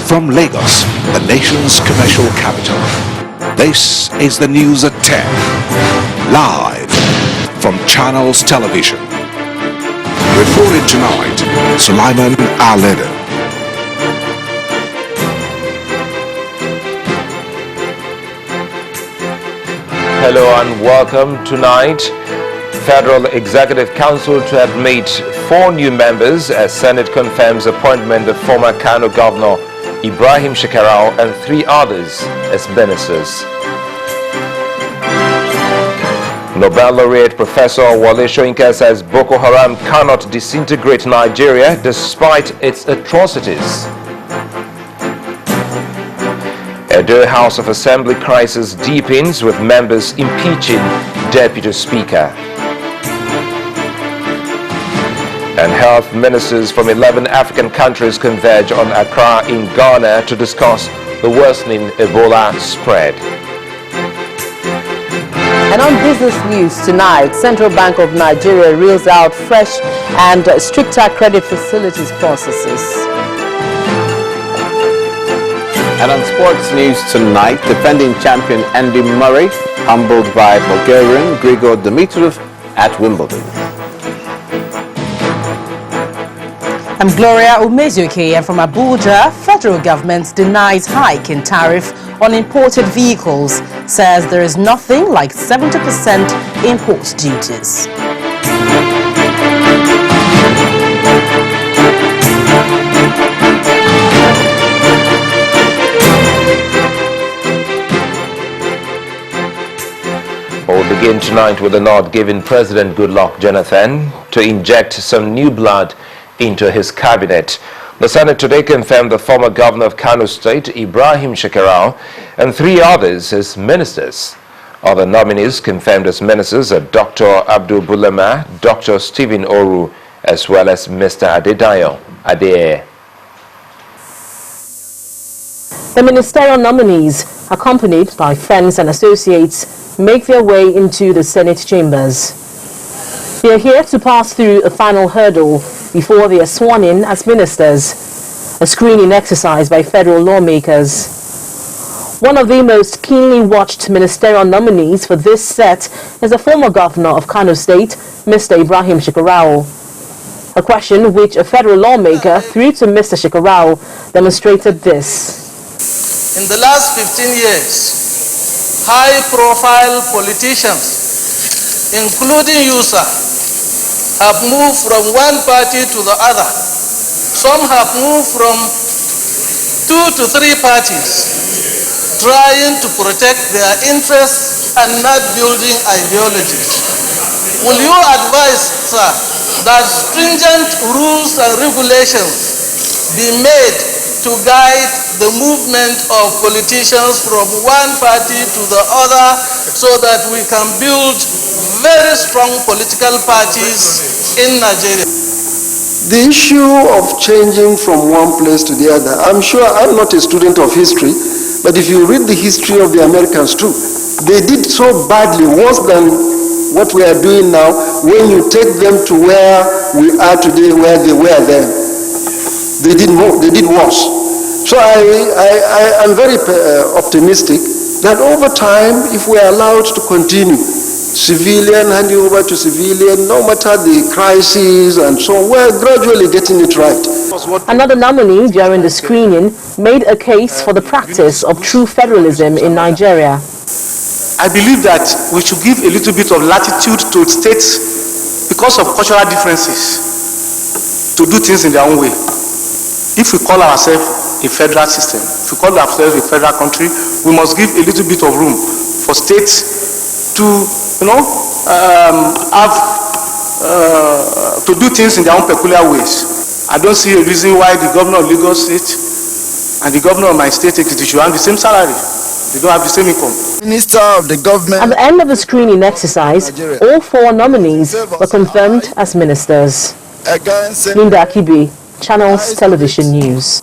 From Lagos, the nation's commercial capital, this is the news at 10, live from Channels Television. Reporting tonight, Sulaiman Aledo. Hello and welcome tonight. Federal Executive Council to admit 4 new members as Senate confirms appointment of former Kano Governor Ibrahim Shekarau and 3 others as ministers. Nobel laureate Professor Wole Soyinka says Boko Haram cannot disintegrate Nigeria despite its atrocities. Edo House of Assembly crisis deepens with members impeaching Deputy Speaker. And health ministers from 11 African countries converge on Accra in Ghana to discuss the worsening Ebola spread. And on business news tonight, Central Bank of Nigeria reels out fresh and stricter credit facilities processes. And on sports news tonight, defending champion Andy Murray humbled by Bulgarian Grigor Dimitrov at Wimbledon. I'm Gloria Umezuke, and from Abuja, federal government denies hike in tariff on imported vehicles, says there is nothing like 70% import duties. We'll begin tonight with the nod giving President Goodluck Jonathan to inject some new blood into his cabinet. The Senate today confirmed the former governor of Kano State, Ibrahim Shekarau, and 3 others as ministers. Other nominees confirmed as ministers are Dr. Abdul Bulama, Dr. Stephen Oru, as well as Mr. Adedayo Adeye. The ministerial nominees, accompanied by friends and associates, make their way into the Senate chambers. They are here to pass through a final hurdle before they are sworn in as ministers, a screening exercise by federal lawmakers. One of the most keenly watched ministerial nominees for this set is the former governor of Kano State, Mr. Ibrahim Shekarau. A question which a federal lawmaker threw to Mr. Shekarau demonstrated this. In the last 15 years, high-profile politicians, including you, sir, have moved from one party to the other. Some have moved from 2 to 3 parties, trying to protect their interests and not building ideologies. Will you advise, sir, that stringent rules and regulations be made to guide the movement of politicians from one party to the other so that we can build very strong political parties in Nigeria? The issue of changing from one place to the other, I'm sure I'm not a student of history, but if you read the history of the Americans too, they did so badly, worse than what we are doing now, when you take them to where we are today, where they were then. They did more, they did worse. So I am very optimistic that over time, if we are allowed to continue, civilian handing over to civilian, no matter the crises and so on, we're gradually getting it right. Another nominee during the screening made a case for the practice of true federalism in Nigeria. I believe that we should give a little bit of latitude to states because of cultural differences to do things in their own way. If we call ourselves a federal system, if we call ourselves a federal country, we must give a little bit of room for states to, to do things in their own peculiar ways. I don't see a reason why the governor of Lagos State and the governor of my state should have the same salary. They don't have the same income. Minister of the government. At the end of the screening exercise, all 4 nominees were confirmed as ministers. Linda Akibi, Channels Television News.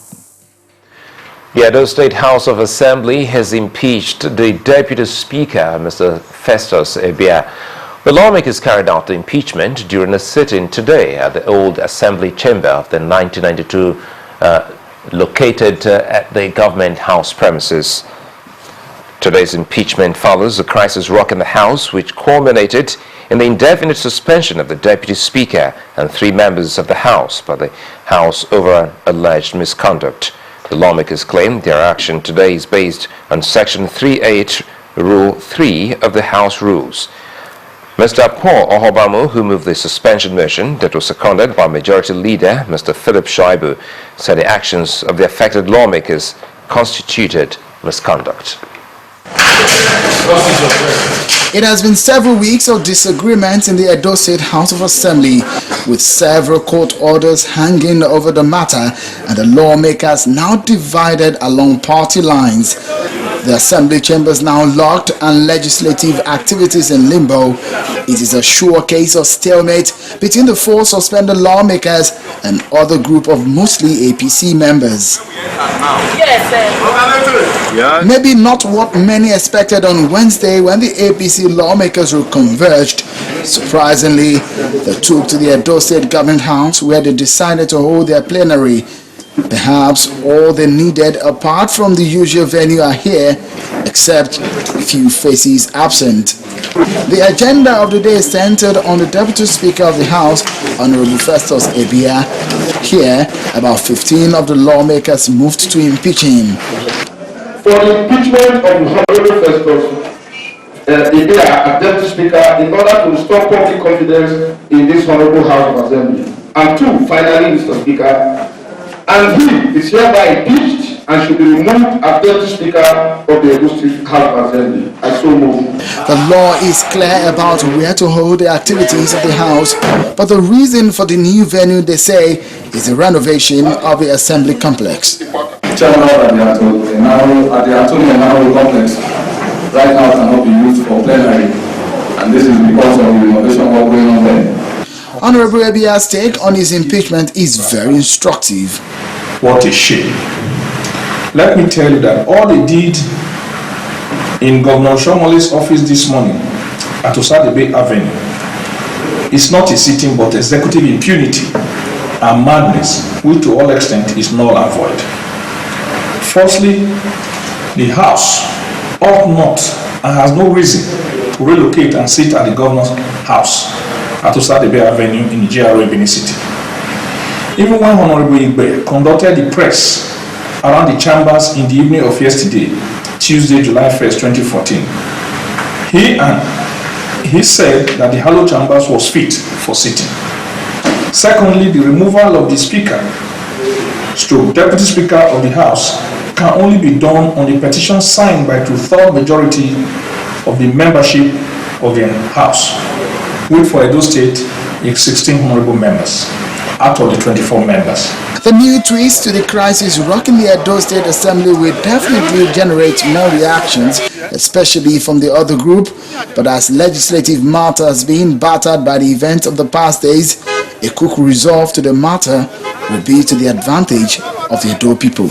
The Edo State House of Assembly has impeached the Deputy Speaker, Mr. Festus Ebia. The lawmakers carried out the impeachment during a sit-in today at the old Assembly chamber of the 1992 located at the government house premises. Today's impeachment follows a crisis rocking the House, which culminated in the indefinite suspension of the Deputy Speaker and 3 members of the House by the House over an alleged misconduct. The lawmakers claim their action today is based on Section 3(8), Rule 3 of the House Rules. Mr. Paul Ohobamu, who moved the suspension motion that was seconded by Majority Leader Mr. Philip Shoaibu, said the actions of the affected lawmakers constituted misconduct. It has been several weeks of disagreement in the Edo State House of Assembly, with several court orders hanging over the matter and the lawmakers now divided along party lines. The Assembly chambers now locked and legislative activities in limbo. It is a sure case of stalemate between the 4 suspended lawmakers and other group of mostly APC members. Maybe not what many expected on Wednesday when the APC lawmakers were converged. Surprisingly, they took to the Edo State Government House where they decided to hold their plenary. Perhaps all they needed apart from the usual venue are here, except few faces absent. The agenda of the day is centered on the Deputy Speaker of the House, Honorable Festus Ebia. Here, about 15 of the lawmakers moved to impeach him. For the impeachment of Honorable Festus Ebia as Deputy Speaker in order to restore public confidence in this Honorable House of Assembly. And 2, finally, Mr. Speaker, and he is hereby impeached and should be removed as Deputy Speaker of the Edo State House of Assembly. I so move. The law is clear about where to hold the activities of the House, but the reason for the new venue, they say, is the renovation of the Assembly complex. Chairman at the Antonio complex right now cannot be used for plenary, and this is because of the renovation work going on there. Honorable Ebia's take on his impeachment is very instructive. What a shame. Let me tell you that all they did in Governor Shomole's office this morning at Osadebe Avenue is not a sitting but executive impunity and madness, which to all extent is null and void. Firstly, the House ought not and has no reason to relocate and sit at the governor's house at Osadebe Avenue in the GRA Benin City. Even when Honorable Igbe conducted the press around the chambers in the evening of yesterday, Tuesday, July 1st, 2014, he said that the Halo chambers was fit for sitting. Secondly, the removal of the Speaker, Deputy Speaker of the House, can only be done on the petition signed by 2/3 majority of the membership of the House, which for Edo State is 16 honorable members out of the 24 members. The new twist to the crisis rocking the Edo State Assembly will definitely generate more reactions, especially from the other group. But as legislative matters being battered by the events of the past days, a quick resolve to the matter will be to the advantage of the Edo people.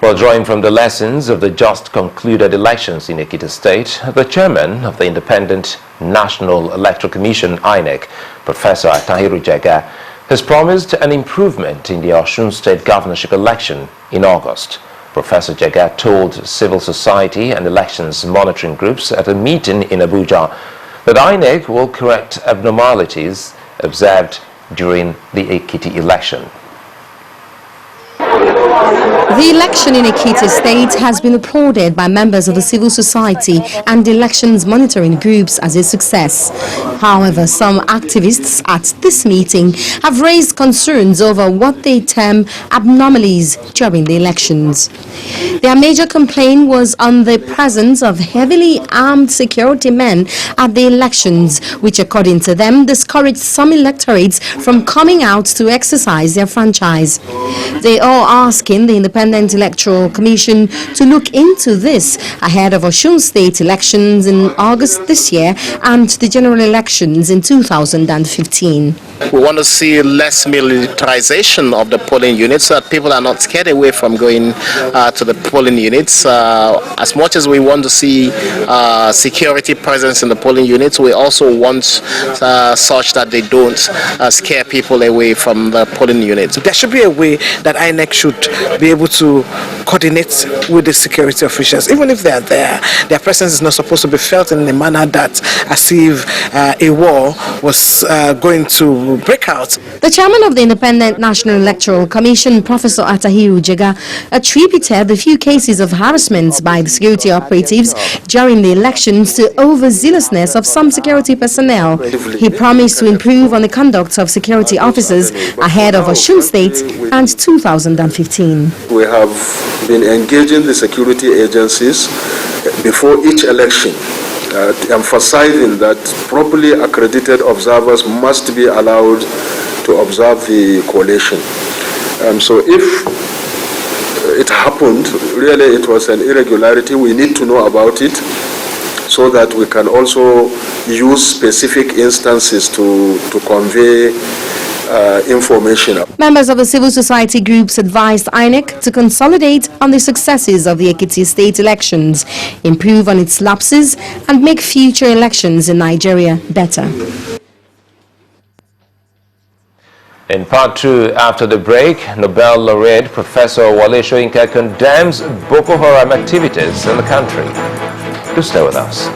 Well, drawing from the lessons of the just concluded elections in Ekiti State, the chairman of the Independent National Electoral Commission, INEC, Professor Tahiru Jega, has promised an improvement in the Osun State governorship election in August. Professor Jega told civil society and elections monitoring groups at a meeting in Abuja that INEC will correct abnormalities observed during the Ekiti election. The election in Ekiti State has been applauded by members of the civil society and elections monitoring groups as a success. However, some activists at this meeting have raised concerns over what they term abnormalities during the elections. Their major complaint was on the presence of heavily armed security men at the elections, which according to them discouraged some electorates from coming out to exercise their franchise. They all ask asking the Independent Electoral Commission to look into this ahead of Osun State elections in August this year and the general elections in 2015. We want to see less militarization of the polling units so that people are not scared away from going to the polling units. As much as we want to see security presence in the polling units, we also want such that they don't scare people away from the polling units. There should be a way that INEC should be able to coordinate with the security officials. Even if they are there, their presence is not supposed to be felt in a manner that as if a war was going to break out. The chairman of the Independent National Electoral Commission, Professor Atahiru Jega, attributed the few cases of harassment by the security operatives during the elections to overzealousness of some security personnel. He promised to improve on the conduct of security officers ahead of Osun State and 2015. We have been engaging the security agencies before each election, emphasizing that properly accredited observers must be allowed to observe the collation. So if it happened, really it was an irregularity, we need to know about it so that we can also use specific instances to convey information. Members of the civil society groups advised INEC to consolidate on the successes of the Ekiti state elections, improve on its lapses, and make future elections in Nigeria better. In part 2, after the break, Nobel laureate Professor Wale Soyinka condemns Boko Haram activities in the country. Do stay with us.